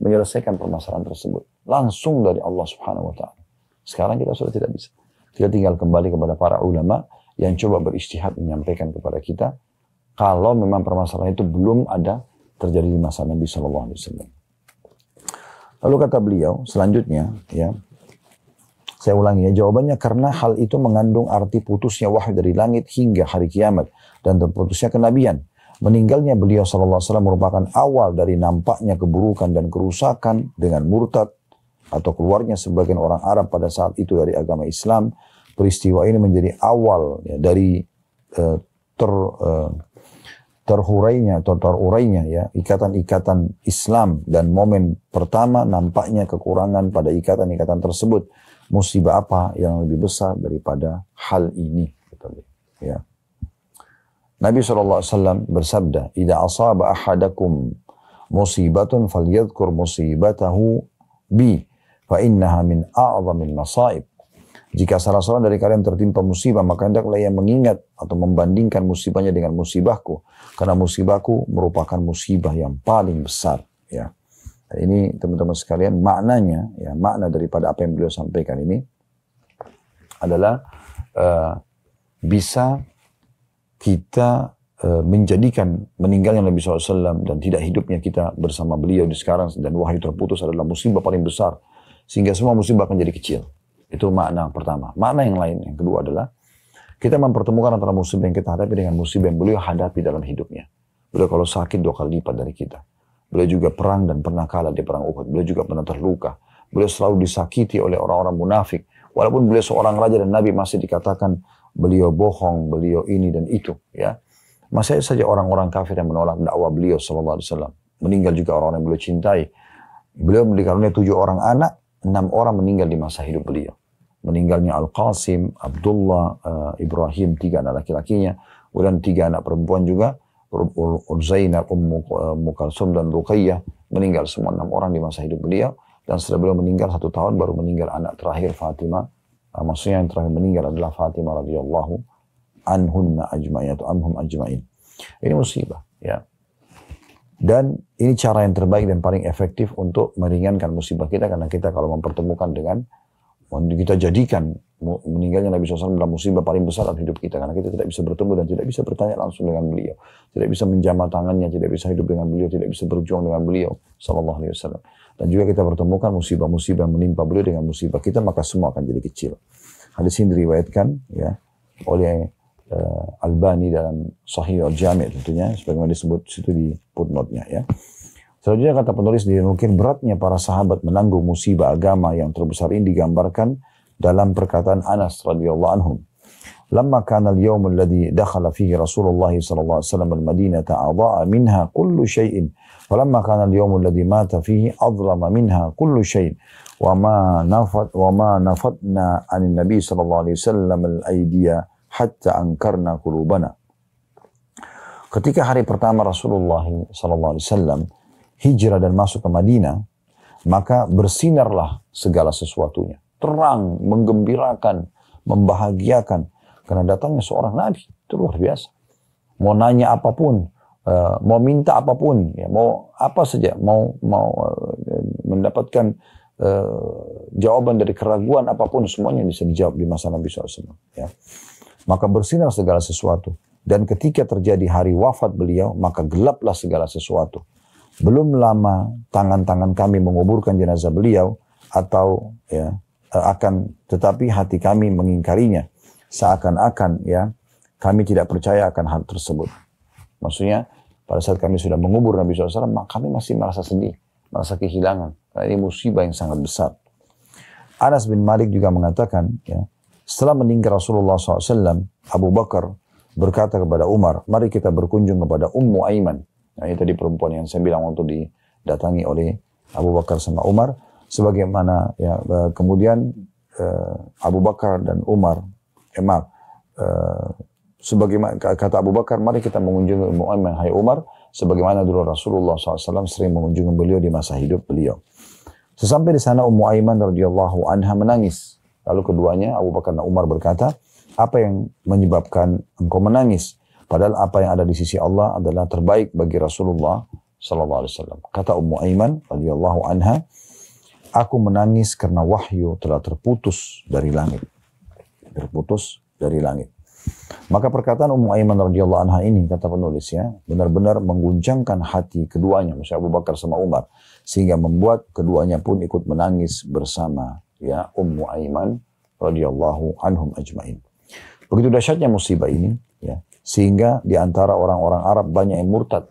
menyelesaikan permasalahan tersebut. Langsung dari Allah Subhanahu Wa Taala. Sekarang kita sudah tidak bisa. Kita tinggal kembali kepada para ulama yang coba beristihad menyampaikan kepada kita. Kalau memang permasalahan itu belum ada terjadi di masa Nabi SAW. Lalu kata beliau selanjutnya, ya, saya ulangi ya, jawabannya karena hal itu mengandung arti putusnya wahyu dari langit hingga hari kiamat dan terputusnya kenabian. Meninggalnya beliau SAW merupakan awal dari nampaknya keburukan dan kerusakan dengan murtad atau keluarnya sebagian orang Arab pada saat itu dari agama Islam. Peristiwa ini menjadi awal ya, dari terhurainya atau terurainya ya ikatan-ikatan Islam, dan momen pertama nampaknya kekurangan pada ikatan-ikatan tersebut. Musibah apa yang lebih besar daripada hal ini? Ya. Nabi SAW bersabda, "Idza asaba ahadakum musibatun falyadhkur musibatahu bi, fa innaha min a'zamil masaib." Jika salah seorang dari kalian tertimpa musibah, maka hendaklah ia mengingat atau membandingkan musibahnya dengan musibahku, karena musibahku merupakan musibah yang paling besar. Ya. Ini teman-teman sekalian maknanya, ya, makna daripada apa yang beliau sampaikan ini adalah bisa kita menjadikan meninggalnya Nabi SAW dan tidak hidupnya kita bersama beliau di sekarang dan wahyu terputus adalah musibah paling besar, sehingga semua musibah akan jadi kecil. Itu makna pertama. Makna yang lain, yang kedua adalah kita mempertemukan antara musibah yang kita hadapi dengan musibah yang beliau hadapi dalam hidupnya. Beliau kalau sakit 2 kali lipat dari kita. Beliau juga perang dan pernah kalah di perang Uhud. Beliau juga pernah terluka. Beliau selalu disakiti oleh orang-orang munafik. Walaupun beliau seorang raja dan nabi, masih dikatakan beliau bohong, beliau ini dan itu. Ya, masih saja orang-orang kafir yang menolak dakwah beliau SAW. Meninggal juga orang yang beliau cintai. Beliau dikaruniai 7 orang anak, 6 orang meninggal di masa hidup beliau. Meninggalnya Al-Qasim, Abdullah, Ibrahim, 3 anak laki-lakinya, dan 3 anak perempuan juga, Zainab, Ummu Kalsum dan Ruqayyah, meninggal semua 6 orang di masa hidup beliau. Dan setelah beliau meninggal 1 tahun baru meninggal anak terakhir Fatimah. Maksudnya yang terakhir meninggal adalah Fatimah radhiyallahu anhunna ajma'in atau anhum ajma'in. Ini musibah, ya. Dan ini cara yang terbaik dan paling efektif untuk meringankan musibah kita, karena kita kalau mempertemukan dengan, kita jadikan meninggalnya Nabi SAW adalah musibah paling besar dalam hidup kita, karena kita tidak bisa bertemu dan tidak bisa bertanya langsung dengan beliau, tidak bisa menjamah tangannya, tidak bisa hidup dengan beliau, tidak bisa berjuang dengan beliau sallallahu alaihi wasallam. Dan juga kita pertemukan musibah-musibah yang menimpa beliau dengan musibah kita, maka semua akan jadi kecil. Hadis ini diriwayatkan ya oleh Albani dalam Sahih Al-Jami' tentunya, sebagaimana disebut situ di footnote-nya ya. Selanjutnya kata penulis, mungkin beratnya para sahabat menanggung musibah agama yang terbesar ini digambarkan dalam perkataan Anas radhiyallahu anhu. Lamma kana al-yawm alladhi dakhala fihi Rasulullah sallallahu alaihi wasallam al-Madinata adha'a minha kullu shay'in. Falamma kana al-yawm alladhi mata fihi adlama minha kullu shay'in. Wa ma nafatna 'an an-nabi sallallahu alaihi wasallam al-aydiya hatta ankarna qulubana. Ketika hari pertama Rasulullah sallallahu alaihi wasallam hijrah dan masuk ke Madinah, maka bersinarlah segala sesuatunya. Terang, menggembirakan, membahagiakan. Karena datangnya seorang Nabi, itu luar biasa. Mau nanya apapun, mau minta apapun, ya, mau apa saja, mau mendapatkan jawaban dari keraguan apapun, semuanya bisa dijawab di masa Nabi SAW. Ya. Maka bersinar segala sesuatu. Dan ketika terjadi hari wafat beliau, maka gelaplah segala sesuatu. Belum lama tangan-tangan kami menguburkan jenazah beliau atau ya tetapi hati kami mengingkarinya, seakan-akan ya kami tidak percaya akan hal tersebut. Maksudnya pada saat kami sudah mengubur Nabi SAW, kami masih merasa sedih, merasa kehilangan, karena ini musibah yang sangat besar. Anas bin Malik juga mengatakan ya, setelah meninggal Rasulullah SAW, Abu Bakar berkata kepada Umar, mari kita berkunjung kepada Ummu Aiman. Nah, ini tadi perempuan yang saya bilang waktu didatangi oleh Abu Bakar sama Umar. Sebagaimana ya, kemudian Abu Bakar dan Umar, sebagaimana kata Abu Bakar, mari kita mengunjungi Ummu Aiman, hai Umar, sebagaimana dulu Rasulullah SAW sering mengunjungi beliau di masa hidup beliau. Sesampai di sana Ummu Aiman radhiyallahu anha menangis. Lalu keduanya Abu Bakar dan Umar berkata, apa yang menyebabkan engkau menangis? Padahal apa yang ada di sisi Allah adalah terbaik bagi Rasulullah sallallahu alaihi wasallam. Kata Ummu Aiman radhiyallahu anha, aku menangis karena wahyu telah terputus dari langit. Terputus dari langit. Maka perkataan Ummu Aiman radhiyallahu anha ini, kata penulis ya, benar-benar mengguncangkan hati keduanya, maksudnya Abu Bakar sama Umar, sehingga membuat keduanya pun ikut menangis bersama ya Ummu Aiman radhiyallahu anhum ajmain. Begitu dahsyatnya musibah ini ya, sehingga di antara orang-orang Arab banyak yang murtad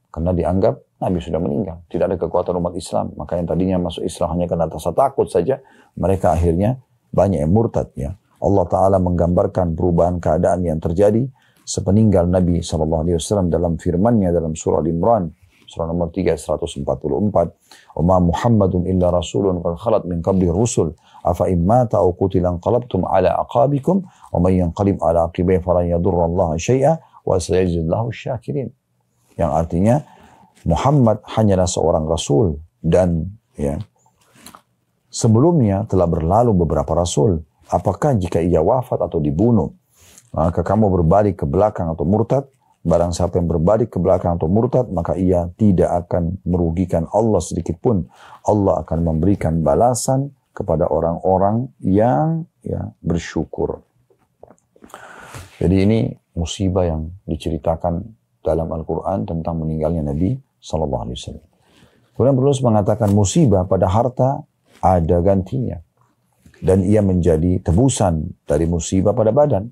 karena dianggap Nabi sudah meninggal, tidak ada kekuatan umat Islam. Maka yang tadinya masuk Islam hanya karena rasa takut saja, mereka akhirnya banyak yang murtad ya. Allah Ta'ala menggambarkan perubahan keadaan yang terjadi sepeninggal Nabi SAW dalam firman-Nya dalam surah Al-Imran, surah nomor 3, 144. "Wa ma Muhammadun illa rasulun qad khalat min qablihi rusul, afa in mata aw qutila anqalabtum ala aqabikum, wa man yanqalib ala aqibihi falan yadurrallaha syai'a wa sayajzillahu syakirin." Yang artinya Muhammad hanyalah seorang rasul dan ya sebelumnya telah berlalu beberapa rasul. Apakah jika ia wafat atau dibunuh, maka kamu berbalik ke belakang atau murtad? Barang siapa yang berbalik ke belakang atau murtad, maka ia tidak akan merugikan Allah sedikit pun. Allah akan memberikan balasan kepada orang-orang yang bersyukur. Jadi ini musibah yang diceritakan dalam Al-Quran tentang meninggalnya Nabi SAW. Kemudian penulis mengatakan musibah pada harta ada gantinya. Dan ia menjadi tebusan dari musibah pada badan.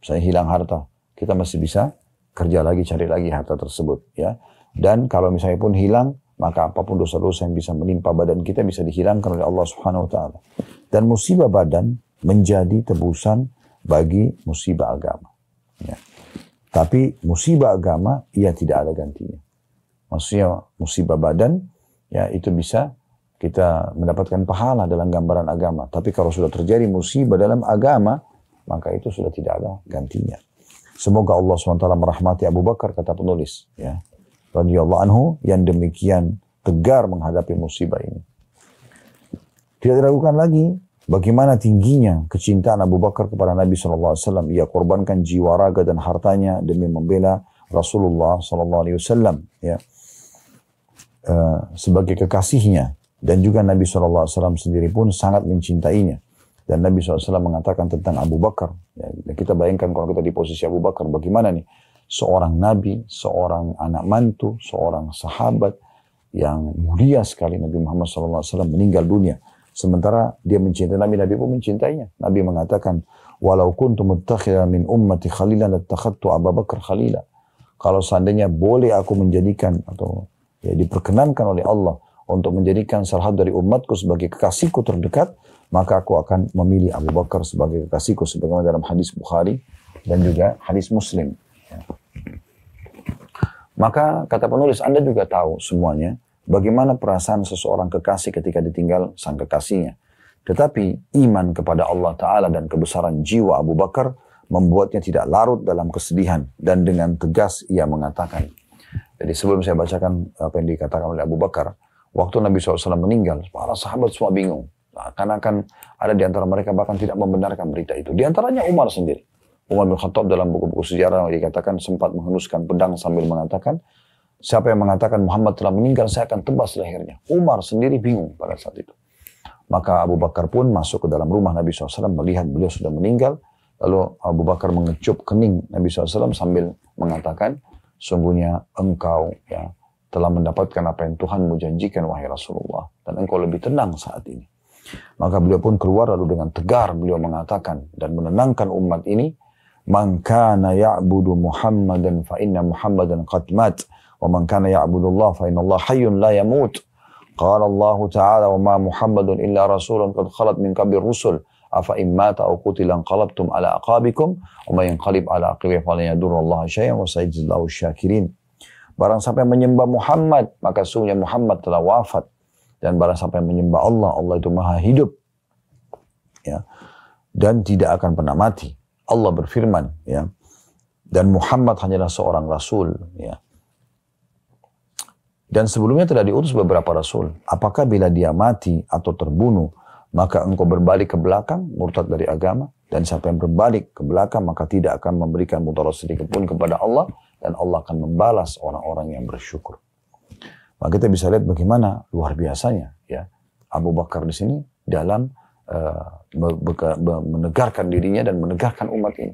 Misalnya hilang harta, kita masih bisa kerja lagi, cari lagi harta tersebut. Ya. Dan kalau misalnya pun hilang, maka apapun dosa-dosa yang bisa menimpa badan kita bisa dihilangkan oleh Allah Subhanahu Wa Taala. Dan musibah badan menjadi tebusan bagi musibah agama. Ya. Tapi musibah agama, ia tidak ada gantinya. Maksudnya musibah badan, ya itu bisa kita mendapatkan pahala dalam gambaran agama. Tapi kalau sudah terjadi musibah dalam agama, maka itu sudah tidak ada gantinya. Semoga Allah SWT merahmati Abu Bakar, kata penulis, ya, radhiyallahu anhu, yang demikian tegar menghadapi musibah ini. Tidak diragukan lagi bagaimana tingginya kecintaan Abu Bakar kepada Nabi SAW. Ia korbankan jiwa, raga dan hartanya demi membela Rasulullah SAW, ya, sebagai kekasihnya. Dan juga Nabi SAW sendiri pun sangat mencintainya. Dan Nabi SAW mengatakan tentang Abu Bakar. Ya, kita bayangkan kalau kita di posisi Abu Bakar, bagaimana nih? Seorang Nabi, seorang anak mantu, seorang sahabat yang mulia sekali, Nabi Muhammad SAW meninggal dunia. Sementara dia mencintai Nabi, Nabi pun mencintainya. Nabi mengatakan, "Walau kuntu muttakhidan min ummati khalilan lattakhadtu Abu Bakar khalila." Kalau seandainya boleh aku menjadikan atau ya, diperkenankan oleh Allah untuk menjadikan salah satu dari umatku sebagai kekasihku terdekat, maka aku akan memilih Abu Bakar sebagai kekasihku, sebagaimana dalam hadis Bukhari dan juga hadis Muslim. Ya. Maka kata penulis, Anda juga tahu semuanya bagaimana perasaan seseorang kekasih ketika ditinggal sang kekasihnya. Tetapi iman kepada Allah Ta'ala dan kebesaran jiwa Abu Bakar membuatnya tidak larut dalam kesedihan, dan dengan tegas ia mengatakan. Jadi sebelum saya bacakan apa yang dikatakan oleh Abu Bakar, waktu Nabi SAW meninggal, para sahabat semua bingung. Karena kan ada di antara mereka bahkan tidak membenarkan berita itu. Di antaranya Umar sendiri. Umar bin Khattab dalam buku-buku sejarah dikatakan sempat menghunuskan pedang sambil mengatakan, siapa yang mengatakan Muhammad telah meninggal, saya akan tebas lehernya. Umar sendiri bingung pada saat itu. Maka Abu Bakar pun masuk ke dalam rumah Nabi SAW melihat beliau sudah meninggal. Lalu Abu Bakar mengecup kening Nabi SAW sambil mengatakan, sungguhnya engkau ya telah mendapatkan apa yang Tuhanmu janjikan, wahai Rasulullah. Dan engkau lebih tenang saat ini. Maka beliau pun keluar lalu dengan tegar beliau mengatakan dan menenangkan umat ini, "Man kana ya'budu Muhammadan fa inna Muhammadan qad mat, wa man kana ya'budu Allah fa inna Allah hayyun la yamut. Qala Allah Ta'ala, wa ma Muhammadun illa rasulun qad khalat min qabli rusul, afa in mata aw qutila anqalabtum ala aqabikum, wa man yanqalib ala aqibihi falan yadurrallaha syai'an wa sayajzillahu syakirin." Barang siapa yang menyembah Muhammad, maka sungguhnya Muhammad telah wafat. Dan barang siapa yang menyembah Allah, Allah itu maha hidup. Ya. Dan tidak akan pernah mati. Allah berfirman, ya. Dan Muhammad hanyalah seorang rasul, ya. Dan sebelumnya telah diutus beberapa rasul. Apakah bila dia mati atau terbunuh, maka engkau berbalik ke belakang, murtad dari agama? Dan siapa yang berbalik ke belakang, maka tidak akan memberikan mudarat sedikit pun kepada Allah, dan Allah akan membalas orang-orang yang bersyukur. Maka kita bisa lihat bagaimana luar biasanya ya Abu Bakar di sini dalam menegarkan dirinya dan menegarkan umat ini.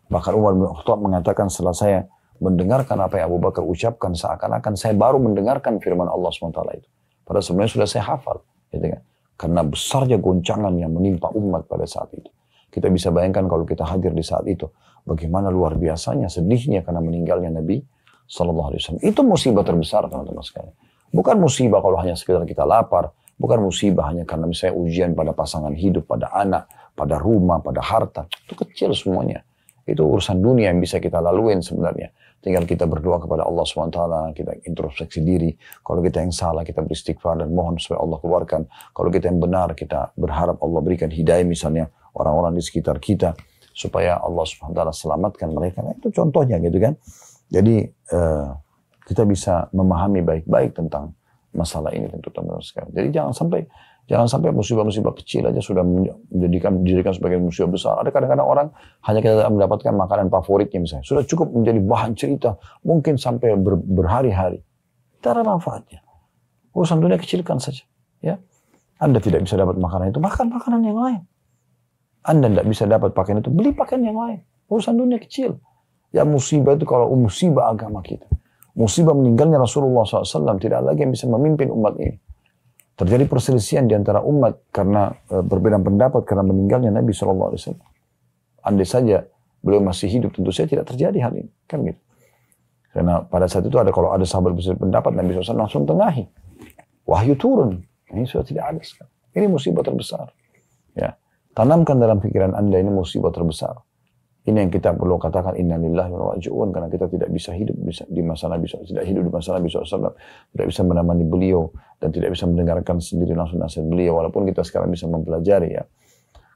Bahkan Umar bin Khattab mengatakan, setelah saya mendengarkan apa yang Abu Bakar ucapkan, seakan-akan saya baru mendengarkan firman Allah SWT itu. Padahal sebenarnya sudah saya hafal, gitu kan? Karena besarnya goncangan yang menimpa umat pada saat itu. Kita bisa bayangkan kalau kita hadir di saat itu, bagaimana luar biasanya sedihnya karena meninggalnya Nabi SAW. Itu musibah terbesar, teman-teman sekalian. Bukan musibah kalau hanya sekedar kita lapar, bukan musibah hanya karena misalnya ujian pada pasangan hidup, pada anak, pada rumah, pada harta. Itu kecil semuanya. Itu urusan dunia yang bisa kita laluin sebenarnya. Tinggal kita berdoa kepada Allah SWT, kita introspeksi diri. Kalau kita yang salah, kita beristighfar dan mohon supaya Allah keluarkan. Kalau kita yang benar, kita berharap Allah berikan hidayah misalnya orang-orang di sekitar kita, supaya Allah SWT selamatkan mereka. Nah, itu contohnya gitu kan. Jadi kita bisa memahami baik-baik tentang masalah ini tentu teman-teman sekalian. Jadi jangan sampai musibah-musibah kecil aja sudah dijadikan sebagai musibah besar. Ada kadang-kadang orang hanya kita mendapatkan makanan favoritnya misalnya, sudah cukup menjadi bahan cerita, mungkin sampai berhari-hari. Tidak ada manfaatnya. Urusan dunia kecilkan saja. Ya, Anda tidak bisa dapat makanan itu, makan makanan yang lain. Anda tidak bisa dapat pakaian itu, beli pakaian yang lain. Urusan dunia kecil. Ya musibah itu kalau musibah agama kita. Musibah meninggalnya Rasulullah SAW, tidak lagi yang bisa memimpin umat ini. Terjadi perselisihan di antara umat karena perbedaan pendapat karena meninggalnya Nabi SAW. Andai saja beliau masih hidup, tentu saja tidak terjadi hal ini. Kan gitu. Karena pada saat itu kalau ada sahabat berbeda pendapat, Nabi SAW langsung tengahi. Wahyu turun. Ini sudah tidak ada sekarang. Ini musibah terbesar. Ya. Tanamkan dalam pikiran Anda ini musibah terbesar. Ini yang kita perlu katakan inna lillahi wa raji'un, karena kita tidak bisa hidup di masa Nabi SAW, tidak hidup di masa Nabi SAW, tidak bisa menemani beliau dan tidak bisa mendengarkan sendiri langsung nasihat beliau, walaupun kita sekarang bisa mempelajari ya.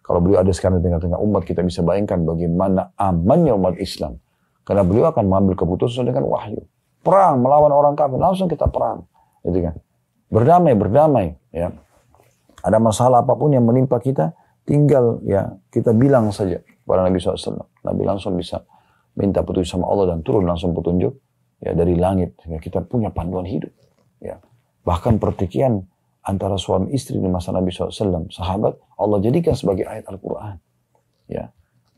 Kalau beliau ada sekarang di tengah-tengah umat, kita bisa bayangkan bagaimana amannya umat Islam, karena beliau akan mengambil keputusan dengan wahyu. Perang melawan orang kafir, langsung kita perang, gitu kan. Berdamai ya. Ada masalah apapun yang menimpa kita, tinggal ya kita bilang saja kepada Nabi SAW. Nabi langsung bisa minta petunjuk sama Allah dan turun langsung petunjuk ya dari langit. Ya, kita punya panduan hidup. Ya. Bahkan pertikaian antara suami istri di masa Nabi SAW, sahabat, Allah jadikan sebagai ayat Al-Quran. Ya.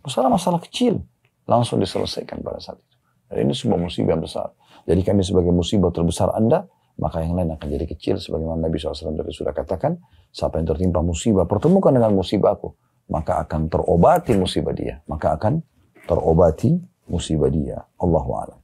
Masalah-masalah kecil langsung diselesaikan pada saat itu. Dan ini sebuah musibah yang besar. Jadikan ini sebagai musibah terbesar Anda, maka yang lain akan jadi kecil. Sebagaimana Nabi SAW tadi sudah katakan, siapa yang tertimpa musibah, pertemukan dengan musibahku, maka akan terobati musibah dia. Allahu a'lam.